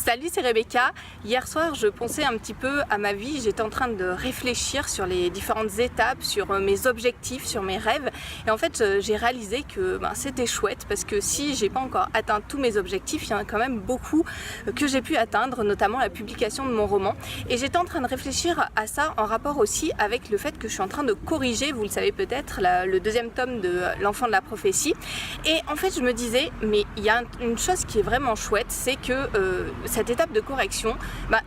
Salut, c'est Rebecca. Hier soir, je pensais un petit peu à ma vie. J'étais en train de réfléchir sur les différentes étapes, sur mes objectifs, sur mes rêves. Et en fait, j'ai réalisé que c'était chouette parce que si j'ai pas encore atteint tous mes objectifs, il y en a quand même beaucoup que j'ai pu atteindre, notamment la publication de mon roman. Et j'étais en train de réfléchir à ça en rapport aussi avec le fait que je suis en train de corriger, vous le savez peut-être, le deuxième tome de L'Enfant de la prophétie. Et en fait, je me disais, mais il y a une chose qui est vraiment chouette, c'est que cette étape de correction,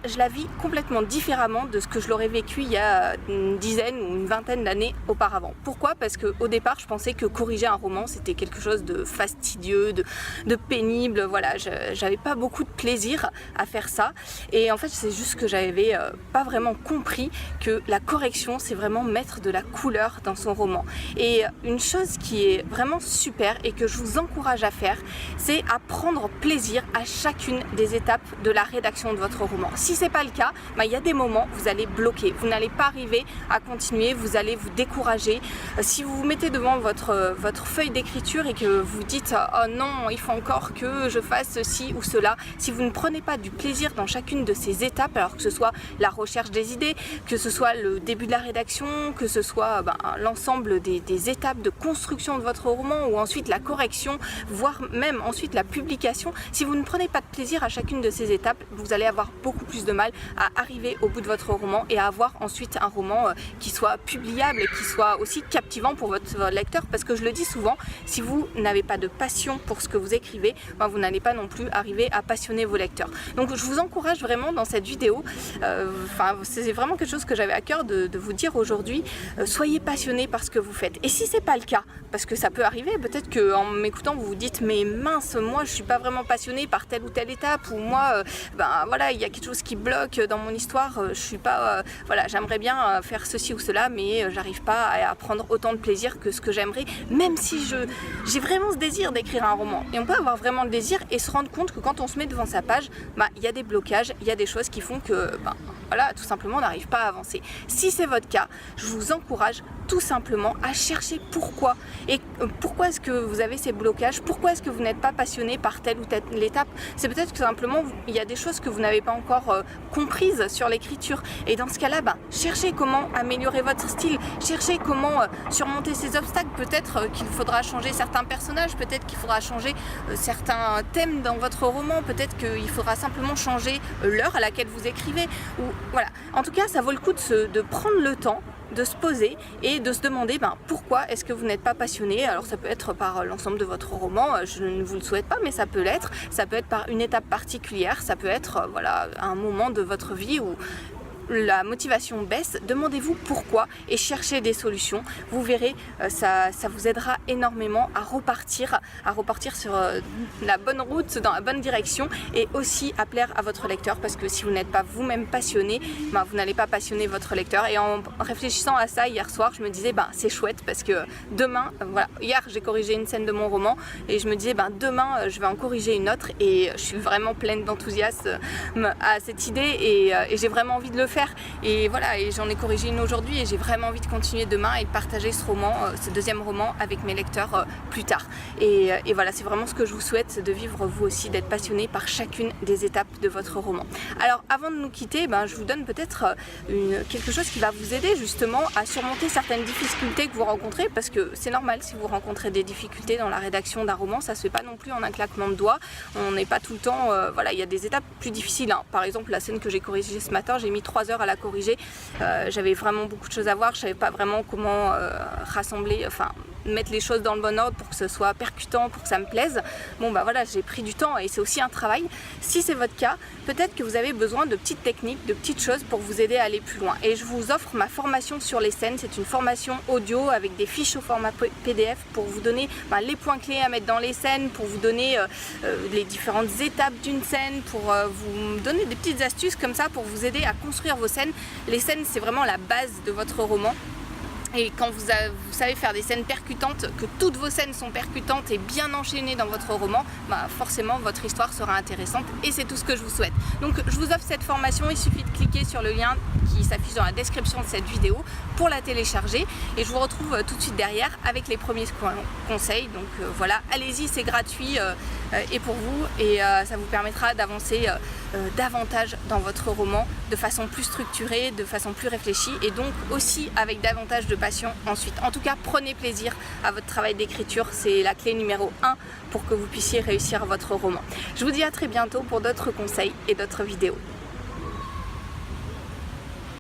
je la vis complètement différemment de ce que je l'aurais vécu il y a une dizaine ou une vingtaine d'années auparavant. Pourquoi? Parce qu'au départ, je pensais que corriger un roman, c'était quelque chose de fastidieux, de pénible. Voilà, j'avais pas beaucoup de plaisir à faire ça. Et en fait, c'est juste que j'avais pas vraiment compris que la correction, c'est vraiment mettre de la couleur dans son roman. Et une chose qui est vraiment super et que je vous encourage à faire, c'est à prendre plaisir à chacune des étapes de la rédaction de votre roman. Si c'est pas le cas, il y a des moments où vous allez bloquer, vous n'allez pas arriver à continuer, vous allez vous décourager. Si vous vous mettez devant votre feuille d'écriture et que vous dites oh non, il faut encore que je fasse ceci ou cela, si vous ne prenez pas du plaisir dans chacune de ces étapes, alors que ce soit la recherche des idées, que ce soit le début de la rédaction, que ce soit l'ensemble des étapes de construction de votre roman ou ensuite la correction, voire même ensuite la publication, si vous ne prenez pas de plaisir à chacune de ces étapes, vous allez avoir beaucoup plus de mal à arriver au bout de votre roman et à avoir ensuite un roman qui soit publiable et qui soit aussi captivant pour votre lecteur, parce que je le dis souvent, si vous n'avez pas de passion pour ce que vous écrivez, vous n'allez pas non plus arriver à passionner vos lecteurs. Donc je vous encourage vraiment dans cette vidéo, c'est vraiment quelque chose que j'avais à cœur de vous dire aujourd'hui, soyez passionnés par ce que vous faites. Et si c'est pas le cas, parce que ça peut arriver, peut-être qu'en m'écoutant vous vous dites mais mince, moi je suis pas vraiment passionné par telle ou telle étape, ou moi il y a quelque chose qui bloque dans mon histoire, je suis pas j'aimerais bien faire ceci ou cela, mais j'arrive pas à prendre autant de plaisir que ce que j'aimerais, même si j'ai vraiment ce désir d'écrire un roman. Et on peut avoir vraiment le désir et se rendre compte que quand on se met devant sa page, il y a des blocages, il y a des choses qui font que tout simplement on n'arrive pas à avancer. Si c'est votre cas, je vous encourage tout simplement à chercher pourquoi. Et pourquoi est-ce que vous avez ces blocages? Pourquoi est-ce que vous n'êtes pas passionné par telle ou telle étape? C'est peut-être que simplement il y a des choses que vous n'avez pas encore comprises sur l'écriture. Et dans ce cas-là, cherchez comment améliorer votre style, cherchez comment surmonter ces obstacles. Peut-être qu'il faudra changer certains personnages, peut-être qu'il faudra changer certains thèmes dans votre roman, peut-être qu'il faudra simplement changer l'heure à laquelle vous écrivez. Ou, voilà. En tout cas, ça vaut le coup de prendre le temps de se poser et de se demander pourquoi est-ce que vous n'êtes pas passionné. Alors ça peut être par l'ensemble de votre roman, je ne vous le souhaite pas, mais ça peut l'être. Ça peut être par une étape particulière, ça peut être un moment de votre vie où la motivation baisse. Demandez-vous pourquoi et cherchez des solutions. Vous verrez, ça vous aidera énormément à repartir sur la bonne route, dans la bonne direction, et aussi à plaire à votre lecteur, parce que si vous n'êtes pas vous-même passionné, vous n'allez pas passionner votre lecteur. Et en réfléchissant à ça hier soir, je me disais c'est chouette parce que demain, hier j'ai corrigé une scène de mon roman et je me disais demain je vais en corriger une autre, et je suis vraiment pleine d'enthousiasme à cette idée et j'ai vraiment envie de le faire. Et voilà, et j'en ai corrigé une aujourd'hui et j'ai vraiment envie de continuer demain et de partager ce roman, ce deuxième roman avec mes lecteurs plus tard. Et voilà, c'est vraiment ce que je vous souhaite, de vivre vous aussi, d'être passionné par chacune des étapes de votre roman. Alors avant de nous quitter, je vous donne peut-être quelque chose qui va vous aider justement à surmonter certaines difficultés que vous rencontrez, parce que c'est normal si vous rencontrez des difficultés dans la rédaction d'un roman, ça se fait pas non plus en un claquement de doigts, on n'est pas tout le temps, il y a des étapes plus difficiles. Par exemple, la scène que j'ai corrigée ce matin, j'ai mis 3 heures à la corriger, j'avais vraiment beaucoup de choses à voir, je savais pas vraiment comment rassembler, mettre les choses dans le bon ordre pour que ce soit percutant, pour que ça me plaise. J'ai pris du temps et c'est aussi un travail. Si c'est votre cas, peut-être que vous avez besoin de petites techniques, de petites choses pour vous aider à aller plus loin. Et je vous offre ma formation sur les scènes. C'est une formation audio avec des fiches au format PDF pour vous donner les points clés à mettre dans les scènes, pour vous donner les différentes étapes d'une scène, pour vous donner des petites astuces comme ça pour vous aider à construire vos scènes. Les scènes, c'est vraiment la base de votre roman. Et quand vous savez faire des scènes percutantes, que toutes vos scènes sont percutantes et bien enchaînées dans votre roman, forcément votre histoire sera intéressante, et c'est tout ce que je vous souhaite. Donc je vous offre cette formation, il suffit de cliquer sur le lien qui s'affiche dans la description de cette vidéo pour la télécharger, et je vous retrouve tout de suite derrière avec les premiers conseils. Donc voilà, allez-y, c'est gratuit et pour vous, et ça vous permettra d'avancer davantage dans votre roman, de façon plus structurée, de façon plus réfléchie et donc aussi avec davantage de passion ensuite. En tout cas, prenez plaisir à votre travail d'écriture, c'est la clé numéro 1 pour que vous puissiez réussir votre roman. Je vous dis à très bientôt pour d'autres conseils et d'autres vidéos.